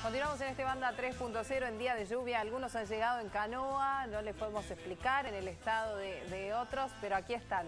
Continuamos en este Banda 3.0 en día de lluvia. Algunos han llegado en canoa, no les podemos explicar en el estado de otros, pero aquí están.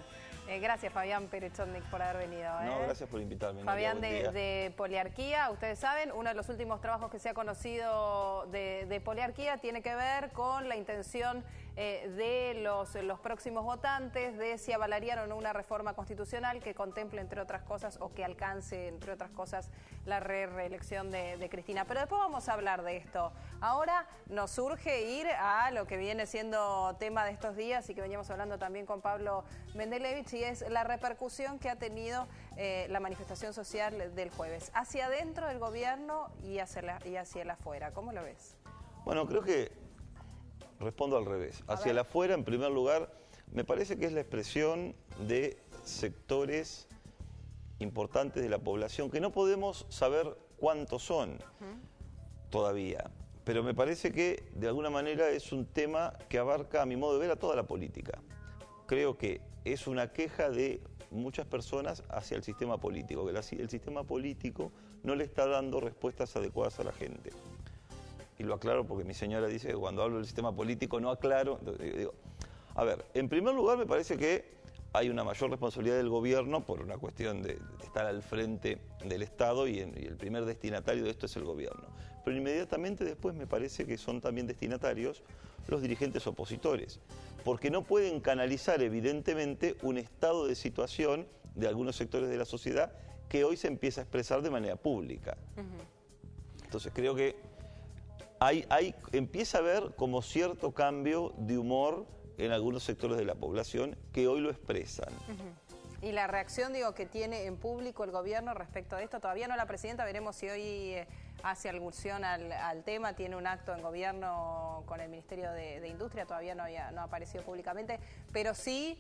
Gracias, Fabián Perechotnik, por haber venido. No, gracias por invitarme. Fabián de Poliarquía, ustedes saben, uno de los últimos trabajos que se ha conocido de Poliarquía tiene que ver con la intención de los próximos votantes de si avalarían o no una reforma constitucional que contemple, entre otras cosas, o que alcance, entre otras cosas, la reelección de Cristina. Pero después vamos a hablar de esto. Ahora nos urge ir a lo que viene siendo tema de estos días y que veníamos hablando también con Pablo Mendelevich, y es la repercusión que ha tenido la manifestación social del jueves, hacia adentro del gobierno y hacia el afuera. ¿Cómo lo ves? Bueno, creo que respondo al revés. Hacia el afuera, en primer lugar, me parece que es la expresión de sectores importantes de la población, que no podemos saber cuántos son todavía, pero me parece que de alguna manera es un tema que abarca, a mi modo de ver, a toda la política. Creo que es una queja de muchas personas hacia el sistema político, que el sistema político no le está dando respuestas adecuadas a la gente. Y lo aclaro porque mi señora dice que cuando hablo del sistema político no aclaro. Entonces, digo, a ver, en primer lugar me parece que hay una mayor responsabilidad del gobierno por una cuestión de estar al frente del Estado y el primer destinatario de esto es el gobierno. Pero inmediatamente después me parece que son también destinatarios los dirigentes opositores, porque no pueden canalizar evidentemente un estado de situación de algunos sectores de la sociedad que hoy se empieza a expresar de manera pública. Entonces creo que empieza a haber como cierto cambio de humor en algunos sectores de la población que hoy lo expresan. Y la reacción, digo, que tiene en público el gobierno respecto a esto, todavía no la presidenta, veremos si hoy hace alusión al tema, tiene un acto en gobierno con el Ministerio de Industria, todavía no ha aparecido públicamente, pero sí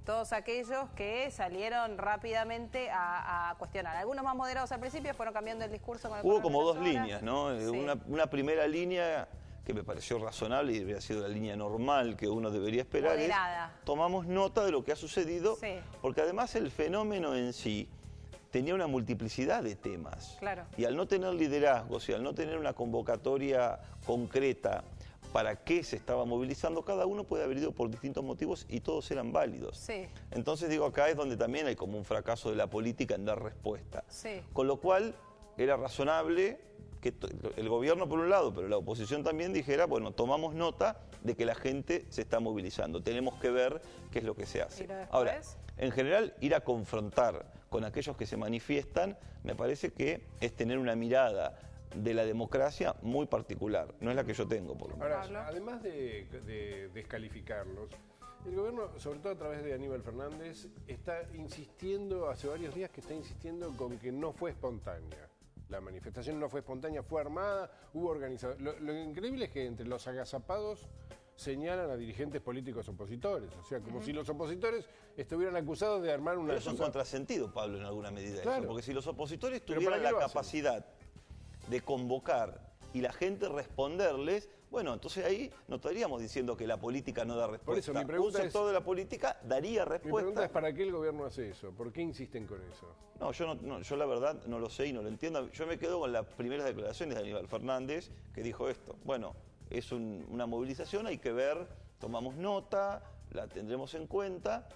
todos aquellos que salieron rápidamente a cuestionar. Algunos más moderados al principio fueron cambiando el discurso con el Hubo como dos líneas, ¿no? Sí. Una primera línea que me pareció razonable y debería sido la línea normal que uno debería esperar. Moderada. Tomamos nota de lo que ha sucedido, porque además el fenómeno en sí tenía una multiplicidad de temas. Claro. Y al no tener liderazgos y al no tener una convocatoria concreta para qué se estaba movilizando, cada uno puede haber ido por distintos motivos y todos eran válidos. Sí. Entonces digo, acá es donde también hay como un fracaso de la política en dar respuesta. Sí. Con lo cual era razonable que el gobierno por un lado, pero la oposición también dijera, bueno, tomamos nota de que la gente se está movilizando, tenemos que ver qué es lo que se hace. Ahora, en general, ir a confrontar con aquellos que se manifiestan, me parece que es tener una mirada de la democracia muy particular, no es la que yo tengo, por lo menos. Ahora, además de descalificarlos, el gobierno, sobre todo a través de Aníbal Fernández, está insistiendo, hace varios días que está insistiendo con que no fue espontánea. La manifestación no fue espontánea, fue armada, hubo organizadores. Lo increíble es que entre los agazapados señalan a dirigentes políticos opositores. O sea, como si los opositores estuvieran acusados de armar una... Pero es un contrasentido, Pablo, en alguna medida. Claro. Eso, porque si los opositores tuvieran la capacidad de convocar y la gente responderles, bueno, entonces ahí no estaríamos diciendo que la política no da respuesta. Por eso, mi pregunta un sector de la política daría respuesta. Mi pregunta es, ¿para qué el gobierno hace eso? ¿Por qué insisten con eso? No, yo la verdad no lo sé y no lo entiendo. Yo me quedo con las primeras declaraciones de Aníbal Fernández, que dijo esto. Bueno, es una movilización, hay que ver, tomamos nota, la tendremos en cuenta,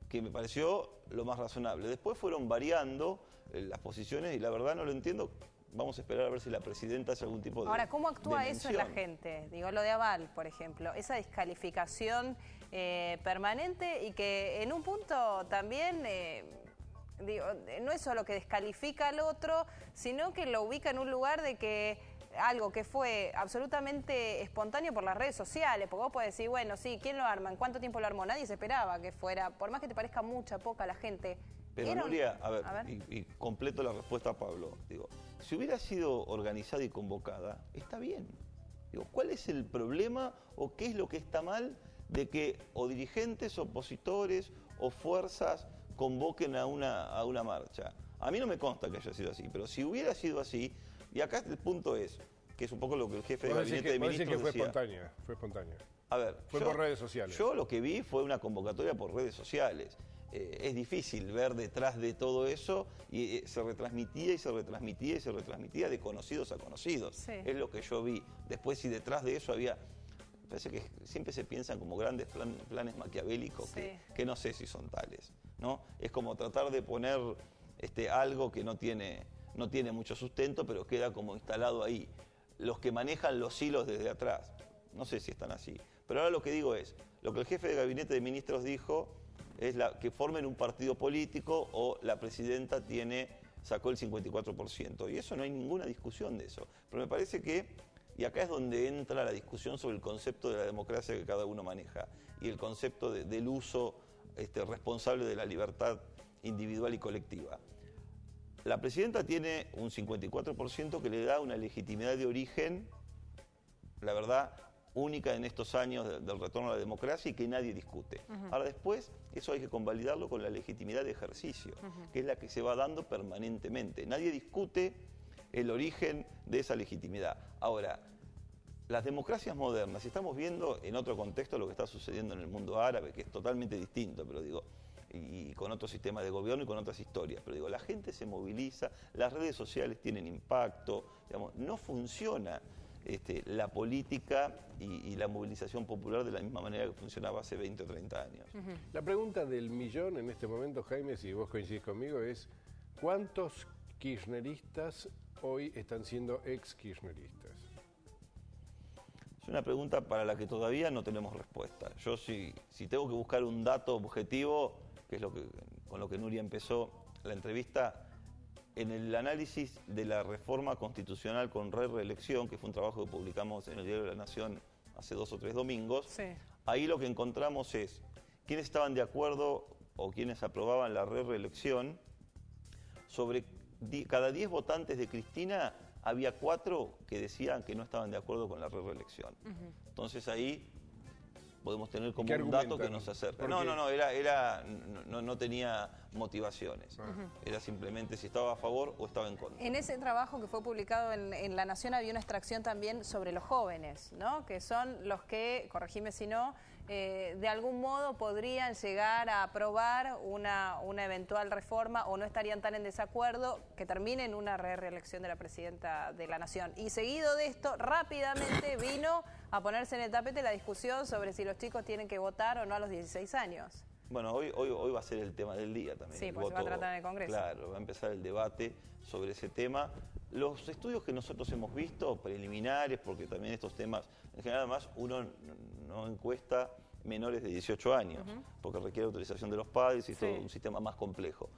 que me pareció lo más razonable. Después fueron variando las posiciones y la verdad no lo entiendo. Vamos a esperar a ver si la presidenta hace algún tipo de... Ahora, ¿cómo actúa de eso en la gente? Digo, lo de Aval, por ejemplo, esa descalificación permanente y que en un punto también, digo, no es solo que descalifica al otro, sino que lo ubica en un lugar de que algo que fue absolutamente espontáneo por las redes sociales, porque vos podés decir, bueno, sí, ¿quién lo arma? ¿En cuánto tiempo lo armó? Nadie se esperaba que fuera, por más que te parezca mucha, poca la gente. Pero Nuria, a ver. Y completo la respuesta a Pablo. Digo, si hubiera sido organizada y convocada, está bien. Digo, ¿cuál es el problema o qué es lo que está mal de que o dirigentes, opositores o fuerzas convoquen a una marcha? A mí no me consta que haya sido así, pero si hubiera sido así, y acá el punto es, que es un poco lo que el jefe de gabinete de ministros decía. Fue espontánea, fue espontánea. A ver, fue por redes sociales. Yo lo que vi fue una convocatoria por redes sociales. es difícil ver detrás de todo eso, y se retransmitía y se retransmitía y se retransmitía de conocidos a conocidos. Sí. Es lo que yo vi. Después, si detrás de eso había... Parece que siempre se piensan como grandes planes maquiavélicos, Sí. que no sé si son tales, ¿no? Es como tratar de poner algo que no tiene mucho sustento, pero queda como instalado ahí. Los que manejan los hilos desde atrás, no sé si están así. Pero ahora lo que digo es, lo que el jefe de gabinete de ministros dijo es que formen un partido político o la presidenta sacó el 54%. Y eso no hay ninguna discusión de eso. Pero me parece que, y acá es donde entra la discusión sobre el concepto de la democracia que cada uno maneja y el concepto del uso responsable de la libertad individual y colectiva. La presidenta tiene un 54% que le da una legitimidad de origen, la verdad, única en estos años del retorno a la democracia y que nadie discute. Ahora después, eso hay que convalidarlo con la legitimidad de ejercicio, que es la que se va dando permanentemente. Nadie discute el origen de esa legitimidad. Ahora, las democracias modernas, y estamos viendo en otro contexto lo que está sucediendo en el mundo árabe, que es totalmente distinto, pero digo, y con otro sistema de gobierno y con otras historias, pero digo, la gente se moviliza, las redes sociales tienen impacto, digamos, no funciona la política y la movilización popular de la misma manera que funcionaba hace 20 o 30 años. La pregunta del millón en este momento, Jaime, si vos coincidís conmigo, es ¿cuántos kirchneristas hoy están siendo ex-kirchneristas? Es una pregunta para la que todavía no tenemos respuesta. Yo si tengo que buscar un dato objetivo, que es con lo que Nuria empezó la entrevista, en el análisis de la reforma constitucional con reelección, que fue un trabajo que publicamos en el Diario de la Nación hace 2 o 3 domingos, Sí. ahí lo que encontramos es quiénes estaban de acuerdo o quiénes aprobaban la reelección. Sobre cada 10 votantes de Cristina, había 4 que decían que no estaban de acuerdo con la reelección. Entonces ahí podemos tener como un dato que nos acerca. No tenía motivaciones. Era simplemente si estaba a favor o estaba en contra. En ese trabajo que fue publicado en La Nación había una extracción también sobre los jóvenes, ¿no? Que son los que, corregime si no, de algún modo podrían llegar a aprobar una eventual reforma o no estarían tan en desacuerdo que termine en una reelección de la presidenta de la Nación. Y seguido de esto, rápidamente vino a ponerse en el tapete la discusión sobre si los chicos tienen que votar o no a los 16 años. Bueno, hoy va a ser el tema del día también. Sí, porque se va a tratar en el Congreso. Claro, va a empezar el debate sobre ese tema. Los estudios que nosotros hemos visto, preliminares, porque también estos temas, en general además uno no encuesta menores de 18 años, porque requiere autorización de los padres y es todo un sistema más complejo.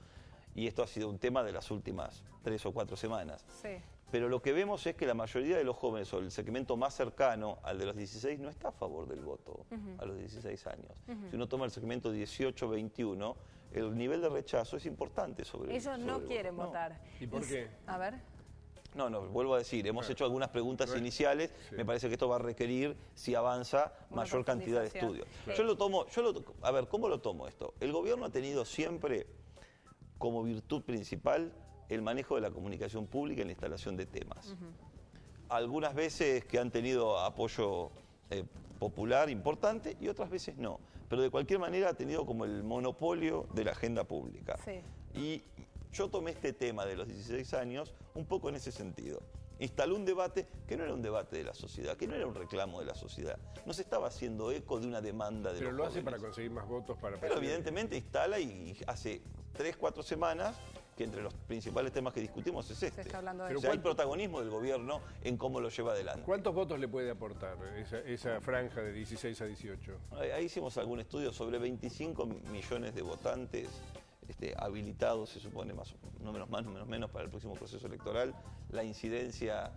Y esto ha sido un tema de las últimas 3 o 4 semanas. Sí. Pero lo que vemos es que la mayoría de los jóvenes, o el segmento más cercano al de los 16, no está a favor del voto a los 16 años. Si uno toma el segmento 18-21, el nivel de rechazo es importante sobre Ellos no quieren votar. ¿Y por qué? A ver. No, vuelvo a decir, hemos hecho algunas preguntas iniciales, me parece que esto va a requerir, si avanza, mayor cantidad de estudios. Claro. A ver, ¿cómo lo tomo esto? El gobierno ha tenido siempre como virtud principal el manejo de la comunicación pública y la instalación de temas. Algunas veces que han tenido apoyo popular importante y otras veces no. Pero de cualquier manera ha tenido como el monopolio de la agenda pública. Sí. Y yo tomé este tema de los 16 años un poco en ese sentido. Instaló un debate que no era un debate de la sociedad, que no era un reclamo de la sociedad. No se estaba haciendo eco de una demanda de Pero los lo hace jóvenes. para conseguir más votos para Pero presidente. evidentemente instala y hace 3, 4 semanas que entre los principales temas que discutimos es este. Se está hablando de Pero O sea, hay protagonismo del gobierno en cómo lo lleva adelante. ¿Cuántos votos le puede aportar esa franja de 16 a 18? Ahí hicimos algún estudio sobre 25 millones de votantes habilitados, se supone, más o menos para el próximo proceso electoral. La incidencia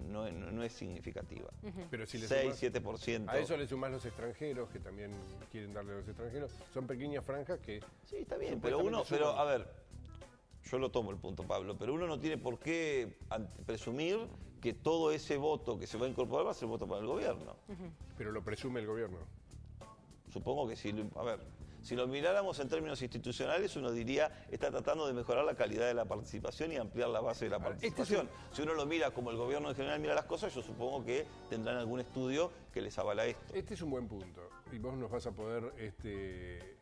no es significativa. Pero si le 6, sumás- 7%. A eso le sumás los extranjeros, que también quieren darle a los extranjeros. Son pequeñas franjas que... Sí, está bien, pero a ver, yo lo tomo el punto, Pablo, pero uno no tiene por qué presumir que todo ese voto que se va a incorporar va a ser voto para el gobierno. Pero lo presume el gobierno. Supongo que sí. A ver, Si lo miráramos en términos institucionales, uno diría, está tratando de mejorar la calidad de la participación y ampliar la base de la participación. Si uno lo mira como el gobierno en general mira las cosas, yo supongo que tendrán algún estudio que les avala esto. Este es un buen punto y vos nos vas a poder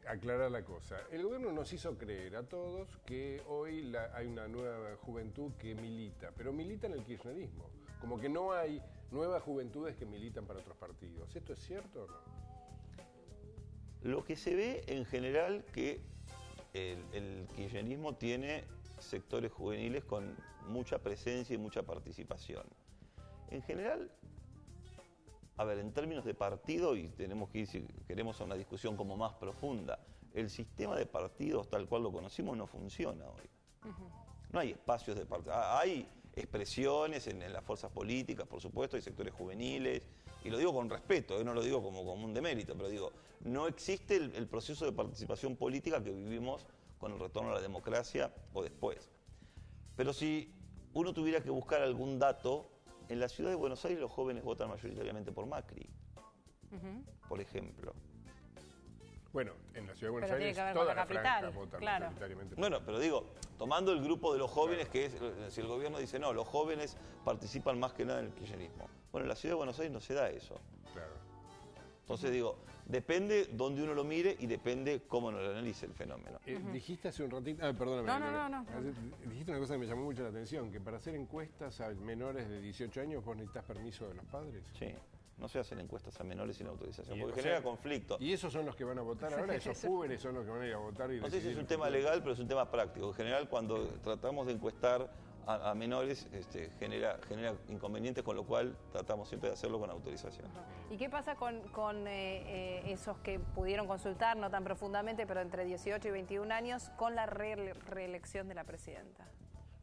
aclarar la cosa. El gobierno nos hizo creer a todos que hoy hay una nueva juventud que milita, pero milita en el kirchnerismo. Como que no hay nuevas juventudes que militan para otros partidos. ¿Esto es cierto o no? Lo que se ve en general que el kirchnerismo tiene sectores juveniles con mucha presencia y mucha participación. En general, a ver, en términos de partido, y tenemos que ir, si queremos, a una discusión como más profunda, el sistema de partidos tal cual lo conocimos no funciona hoy. No hay espacios de partido. Hay expresiones en las fuerzas políticas, por supuesto, hay sectores juveniles, y lo digo con respeto, no lo digo como un demérito, pero digo, no existe el proceso de participación política que vivimos con el retorno a la democracia o después. Pero si uno tuviera que buscar algún dato, en la ciudad de Buenos Aires los jóvenes votan mayoritariamente por Macri, por ejemplo. Bueno, en la ciudad de Buenos Pero Aires tiene que ver con toda la la franja capital, vota claro. mayoritariamente. Bueno, pero digo, tomando el grupo de los jóvenes, que es, si el gobierno dice, no, los jóvenes participan más que nada en el kirchnerismo. Bueno, en la ciudad de Buenos Aires no se da eso. Claro. Entonces digo, depende dónde uno lo mire y depende cómo uno lo analice el fenómeno. Dijiste hace un ratito, perdóname. No. Dijiste una cosa que me llamó mucho la atención, que para hacer encuestas a menores de 18 años vos necesitas permiso de los padres. Sí, no se hacen encuestas a menores sin autorización, Y, porque o sea, genera conflicto. ¿Y esos son los que van a votar ahora? ¿Esos jóvenes son los que van a ir a votar? Y No sé si es decidir un el tema futuro? legal, pero es un tema práctico. En general, cuando tratamos de encuestar a menores, genera inconvenientes, con lo cual tratamos siempre de hacerlo con autorización. ¿Y qué pasa con esos que pudieron consultar, no tan profundamente, pero entre 18 y 21 años, con la reelección de la presidenta?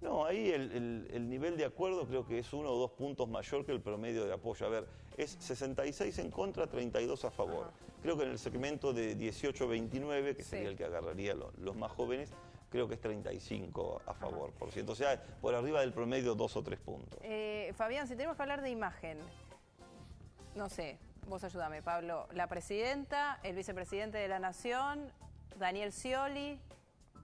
No, ahí el nivel de acuerdo creo que es 1 o 2 puntos mayor que el promedio de apoyo. A ver, es 66 en contra, 32 a favor. Creo que en el segmento de 18-29, que sería el que agarraría los más jóvenes, creo que es 35 a favor, por ciento. O sea, por arriba del promedio 2 o 3 puntos. Fabián, si tenemos que hablar de imagen, no sé, vos ayúdame, Pablo. La presidenta, el vicepresidente de la Nación, Daniel Scioli,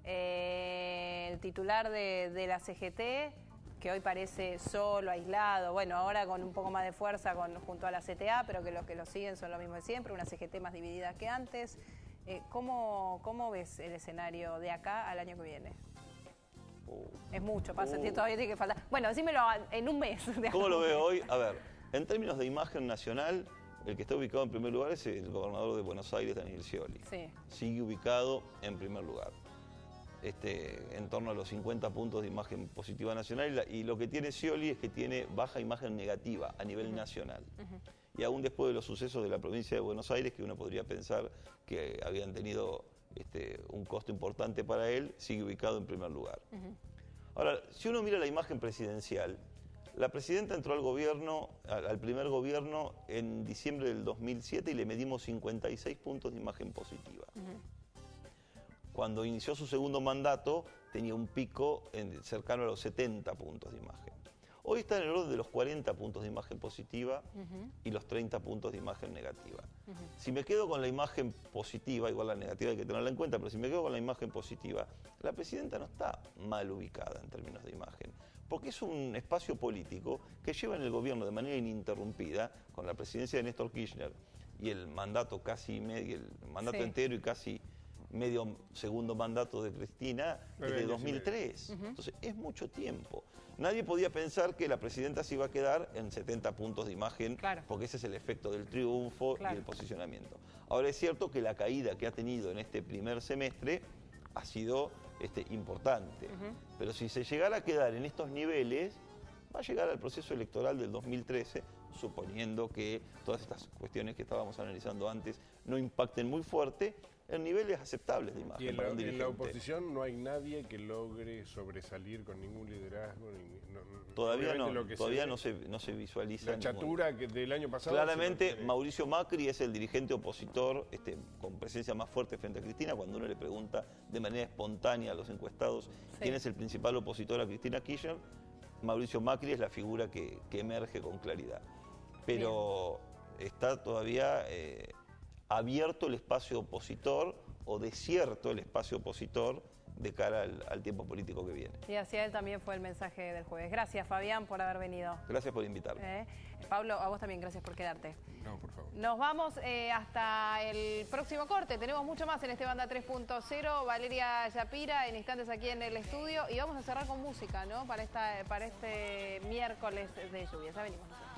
el titular de la CGT, que hoy parece solo, aislado, bueno, ahora con un poco más de fuerza junto a la CTA, pero que los que lo siguen son lo mismo de siempre, una CGT más dividida que antes. ¿Cómo ves el escenario de acá al año que viene? Es mucho, todavía tiene que faltar. Bueno, decímelo en un mes. ¿Cómo lo veo hoy? A ver, en términos de imagen nacional, el que está ubicado en primer lugar es el gobernador de Buenos Aires, Daniel Scioli. Sí. Sigue ubicado en primer lugar. En torno a los 50 puntos de imagen positiva nacional, y lo que tiene Scioli es que tiene baja imagen negativa a nivel nacional. Y aún después de los sucesos de la provincia de Buenos Aires, que uno podría pensar que habían tenido un costo importante para él, sigue ubicado en primer lugar. Ahora, si uno mira la imagen presidencial, la presidenta entró al gobierno, al primer gobierno, en diciembre del 2007 y le medimos 56 puntos de imagen positiva. Cuando inició su segundo mandato, tenía un pico cercano a los 70 puntos de imagen. Hoy está en el orden de los 40 puntos de imagen positiva y los 30 puntos de imagen negativa. Si me quedo con la imagen positiva, igual la negativa hay que tenerla en cuenta, pero si me quedo con la imagen positiva, la presidenta no está mal ubicada en términos de imagen, porque es un espacio político que lleva en el gobierno de manera ininterrumpida, con la presidencia de Néstor Kirchner y el mandato entero y casi medio segundo mandato de Cristina desde 2003. Entonces, es mucho tiempo. Nadie podía pensar que la presidenta se iba a quedar en 70 puntos de imagen, porque ese es el efecto del triunfo y el posicionamiento. Ahora, es cierto que la caída que ha tenido en este primer semestre ha sido importante. Pero si se llegara a quedar en estos niveles, va a llegar al proceso electoral del 2013, suponiendo que todas estas cuestiones que estábamos analizando antes no impacten muy fuerte, en niveles aceptables de imagen. Y para un en dirigente. la oposición no hay nadie que logre sobresalir con ningún liderazgo. Todavía no se se visualiza. La chatura del año pasado. Claramente, Mauricio Macri es el dirigente opositor con presencia más fuerte frente a Cristina. Cuando uno le pregunta de manera espontánea a los encuestados quién es el principal opositor a Cristina Kirchner, Mauricio Macri es la figura que emerge con claridad. Pero está todavía abierto el espacio opositor o desierto el espacio opositor de cara al tiempo político que viene. Y hacia él también fue el mensaje del jueves. Gracias, Fabián, por haber venido. Gracias por invitarme. Pablo, a vos también, gracias por quedarte. No, por favor. Nos vamos hasta el próximo corte. Tenemos mucho más en este Banda 3.0. Valeria Yapira en instantes aquí en el estudio. Y vamos a cerrar con música, ¿no? Para este miércoles de lluvia. Ya venimos nosotros.